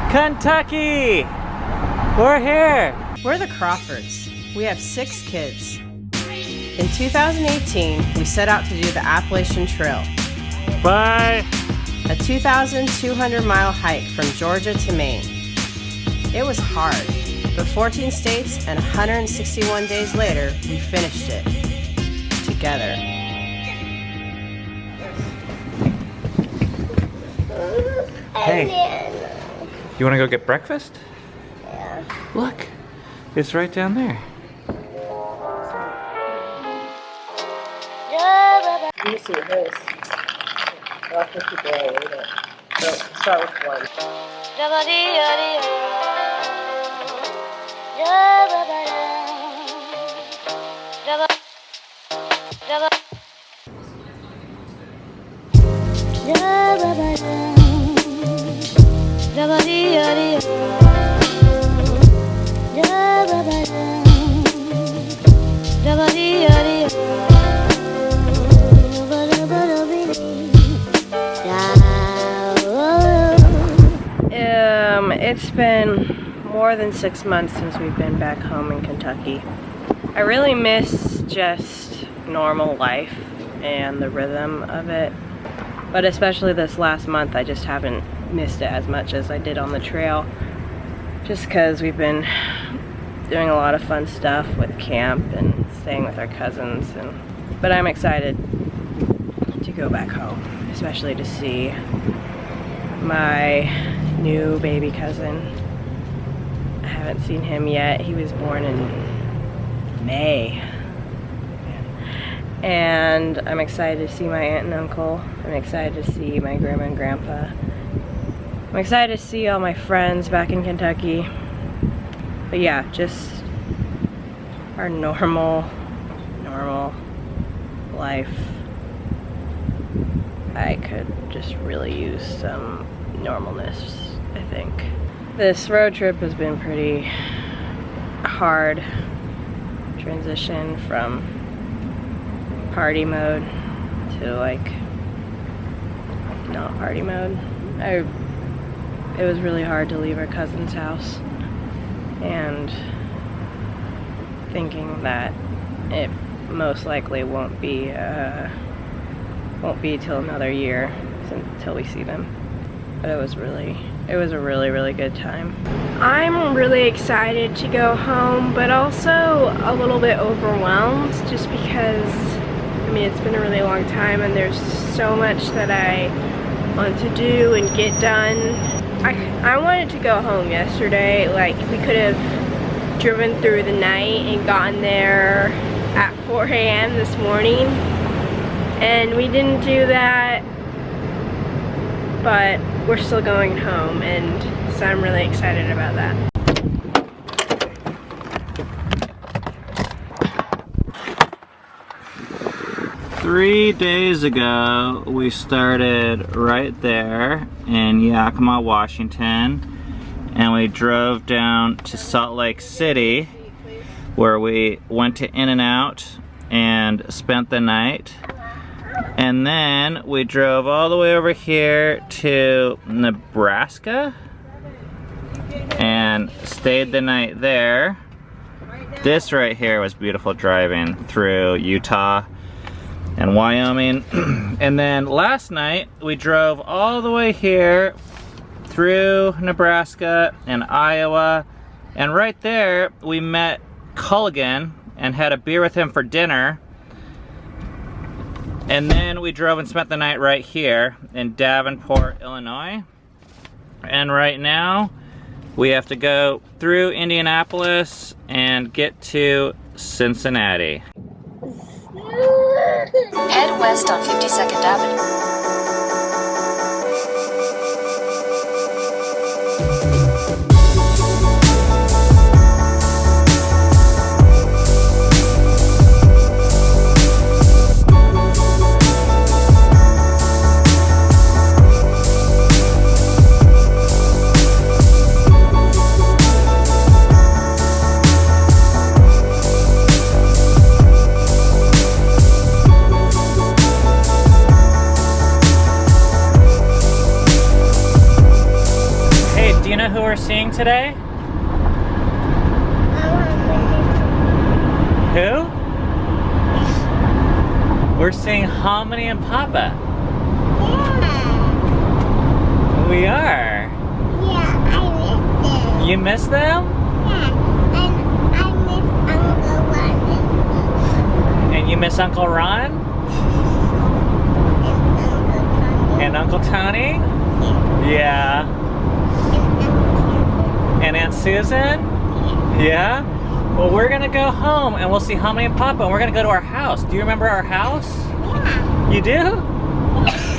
Kentucky! We're here! We're the Crawfords. We have 6 kids. In 2018, we set out to do the Appalachian Trail. Bye! A 2,200-mile hike from Georgia to Maine. It was hard, but 14 states and 161 days later, we finished it. Together. Hey, you want to go get breakfast? Yeah. Look, it's right down there. Let me see this. I'll put you there, read it. So, start with 1. It's been more than 6 months since we've been back home in Kentucky. I really miss just normal life and the rhythm of it. But especially this last month, I just haven't missed it as much as I did on the trail. Just because we've been doing a lot of fun stuff with camp and staying with our cousins. But I'm excited to go back home, especially to see my new baby cousin. I haven't seen him yet. He was born in May. And I'm excited to see my aunt and uncle. I'm excited to see my grandma and grandpa. I'm excited to see all my friends back in Kentucky. But yeah, just our normal life. I could just really use some normalness, I think. This road trip has been pretty hard transition from party mode to like not party mode. It was really hard to leave our cousin's house and thinking that it most likely won't be till another year until we see them. But it was a really good time. I'm really excited to go home, but also a little bit overwhelmed just because, I mean, it's been a really long time and there's so much that I want to do and get done. I wanted to go home yesterday. Like, we could have driven through the night and gotten there at 4 a.m. this morning, and we didn't do that, but we're still going home, and so I'm really excited about that. Three days ago, we started right there in Yakima, Washington, and we drove down to Salt Lake City, where we went to In-N-Out and spent the night. And then we drove all the way over here to Nebraska and stayed the night there. This right here was beautiful driving through Utah and Wyoming. And then last night we drove all the way here through Nebraska and Iowa, and right there we met Culligan and had a beer with him for dinner. And then we drove and spent the night right here in Davenport, Illinois. And right now we have to go through Indianapolis and get to Cincinnati. Head west on 52nd Avenue. know who we're seeing today? Who? We're seeing Hominy and Papa. Yeah. We are. Yeah, I miss them. You miss them? Yeah, and I miss Uncle Ron. And you miss Uncle Ron? And Uncle Tony? Yeah. And Aunt Susan? Yeah? Well, we're gonna go home and we'll see Hominy and Papa, and we're gonna go to our house. Do you remember our house? Yeah. You do?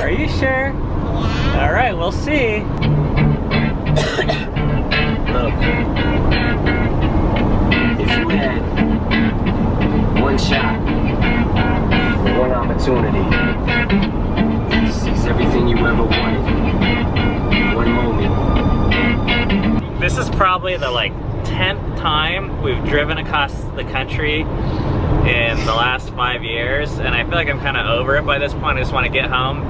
Are you sure? Yeah. All right, we'll see. Look, if you had one shot, one opportunity to seize everything you ever wanted, one moment. This is probably the 10th time we've driven across the country in the last 5 years, and I feel like I'm kind of over it by this point. I just want to get home.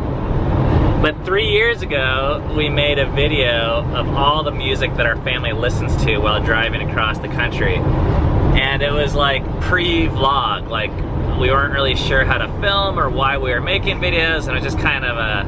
But 3 years ago, we made a video of all the music that our family listens to while driving across the country. And it was like pre-vlog, like we weren't really sure how to film or why we were making videos, and it was just kind of a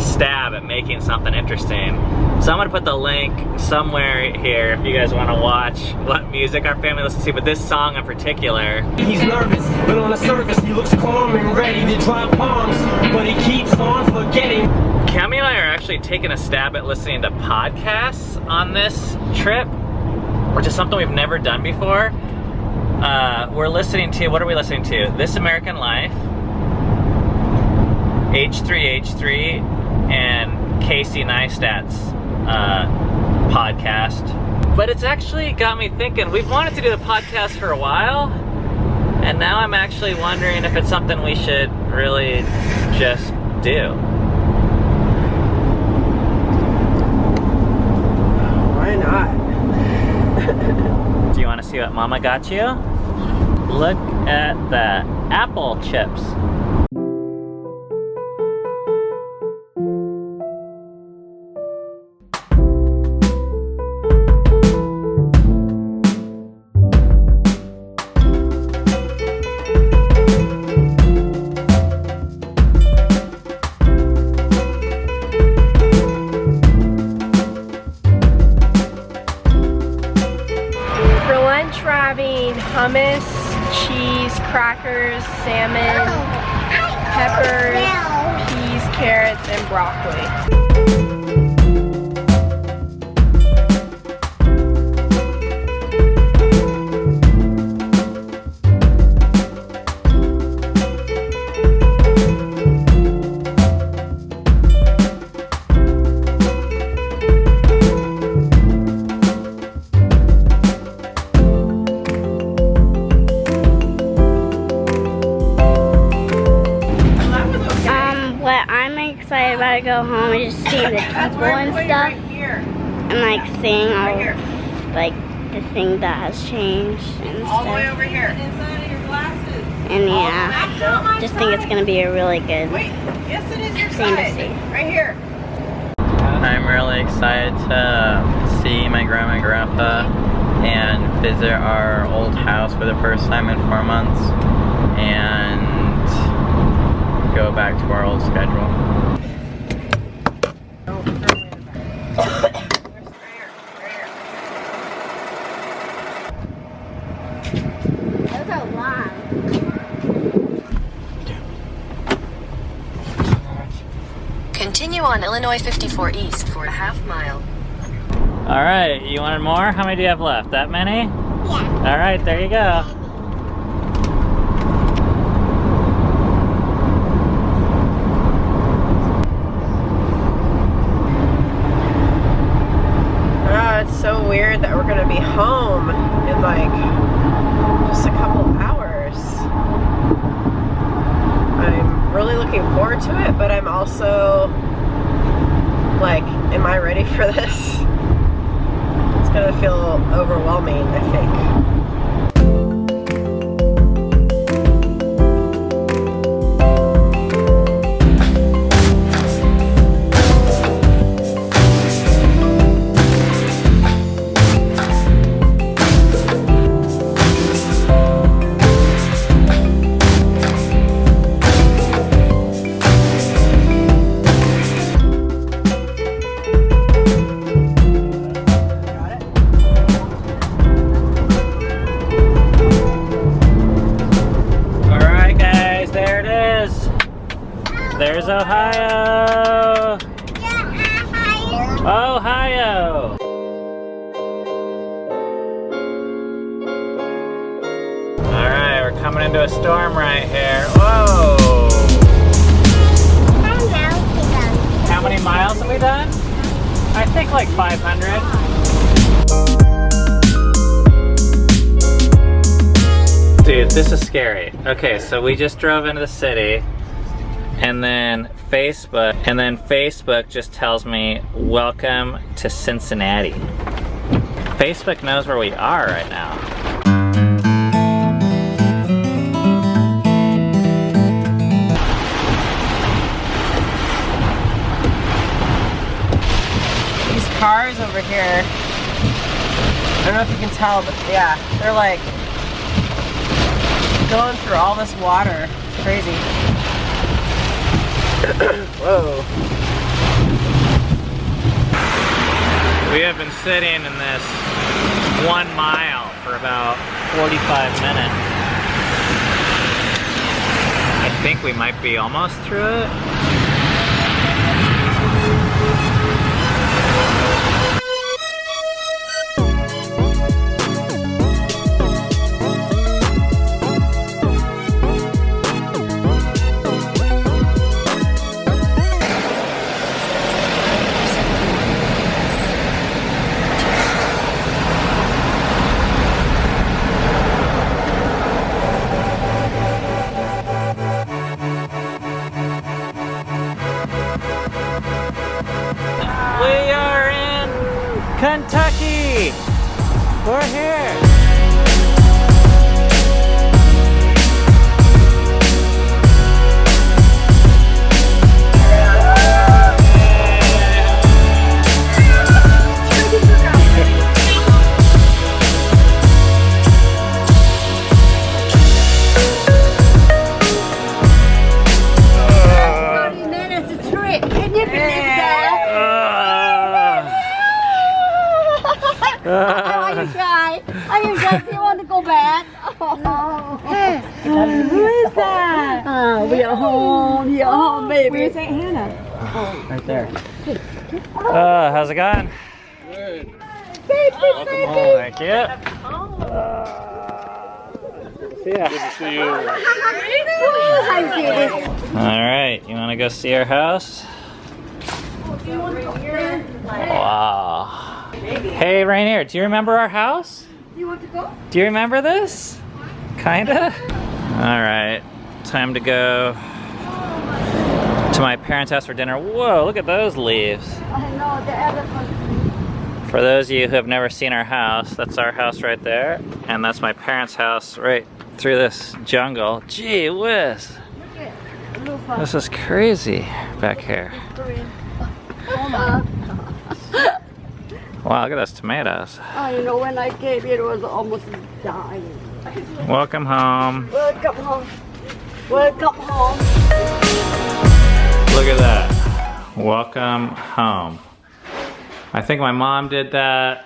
stab at making something interesting. So I'm gonna put the link somewhere here if you guys wanna watch what music our family listens to, but this song in particular. He's nervous, but on the surface he looks calm and ready to drop bombs, but he keeps on forgetting. Cami and I are actually taking a stab at listening to podcasts on this trip, which is something we've never done before. We're listening to, what are we listening to? This American Life, H3H3, and Casey Neistat's podcast. But it's actually got me thinking, we've wanted to do the podcast for a while, and now I'm actually wondering if it's something we should really just do. Why not? Do you want to see what Mama got you? Look at the apple chips. Hummus, cheese, crackers, salmon, peppers, peas, carrots, and broccoli. Excited about to go home and just seeing the people and stuff, and like seeing all the thing that has changed and stuff. All the way over here. Inside of your glasses. And yeah, just think it's gonna be a really good thing to see. Right here. I'm really excited to see my grandma and grandpa and visit our old house for the first time in 4 months and go back to our old schedule. Those are long. Continue on Illinois 54 East for a half mile. All right, you wanted more? How many do you have left? That many? Yeah. All right, there you go. It's so weird that we're gonna be home in like just a couple hours. I'm really looking forward to it, but I'm also like, am I ready for this? It's gonna feel overwhelming, I think. Ohio! Alright, we're coming into a storm right here. Whoa! How many miles have we done? I think like 500. Dude, this is scary. Okay, so we just drove into the city, and then Facebook just tells me, welcome to Cincinnati. Facebook knows where we are right now. These cars over here, I don't know if you can tell, but yeah, they're like going through all this water. It's crazy. Whoa. We have been sitting in this 1 mile for about 45 minutes. I think we might be almost through it. We are in Kentucky! We're here! Are you guys still want to go back? Who is that? We are home. We are home, baby. Where's Aunt Hannah? Right there. How's it going? Baby, Thank you. Yeah. Good to see you. Alright, you want to go see our house? Wow. Hey Rainier, do you remember our house? You want to go? Do you remember this? Kinda? Alright, time to go to my parents' house for dinner. Whoa, look at those leaves. I know, the elephant. For those of you who have never seen our house, that's our house right there. And that's my parents' house right through this jungle. Gee whiz. This is crazy back here. Wow, look at those tomatoes. I know, when I came here, it was almost dying. Welcome home. Welcome home. Welcome home. Look at that. Welcome home. I think my mom did that.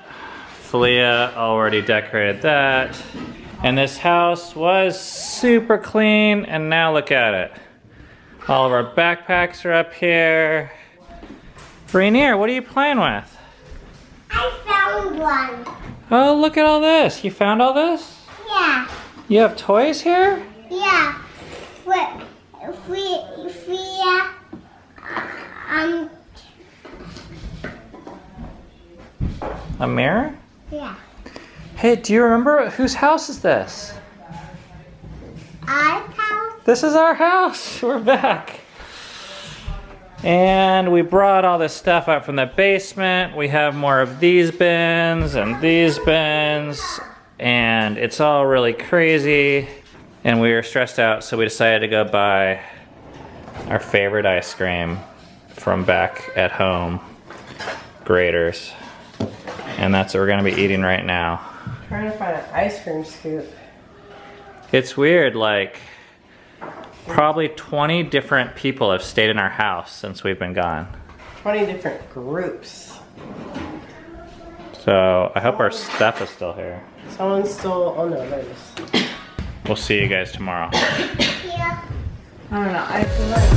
Filia already decorated that. And this house was super clean, and now look at it. All of our backpacks are up here. Rainier, what are you playing with? I found one. Oh, look at all this. You found all this? Yeah. You have toys here? Yeah. A mirror? Yeah. Hey, do you remember whose house is this? Our house. This is our house. We're back. And we brought all this stuff up from the basement. We have more of these bins and these bins. And it's all really crazy. And we were stressed out, so we decided to go buy our favorite ice cream from back at home, Grater's. And that's what we're gonna be eating right now. Trying to find an ice cream scoop. It's weird, like, probably 20 different people have stayed in our house since we've been gone. 20 different groups. So I hope our stuff is still here. Someone stole, oh no, there it is. We'll see you guys tomorrow. I don't know, I feel like...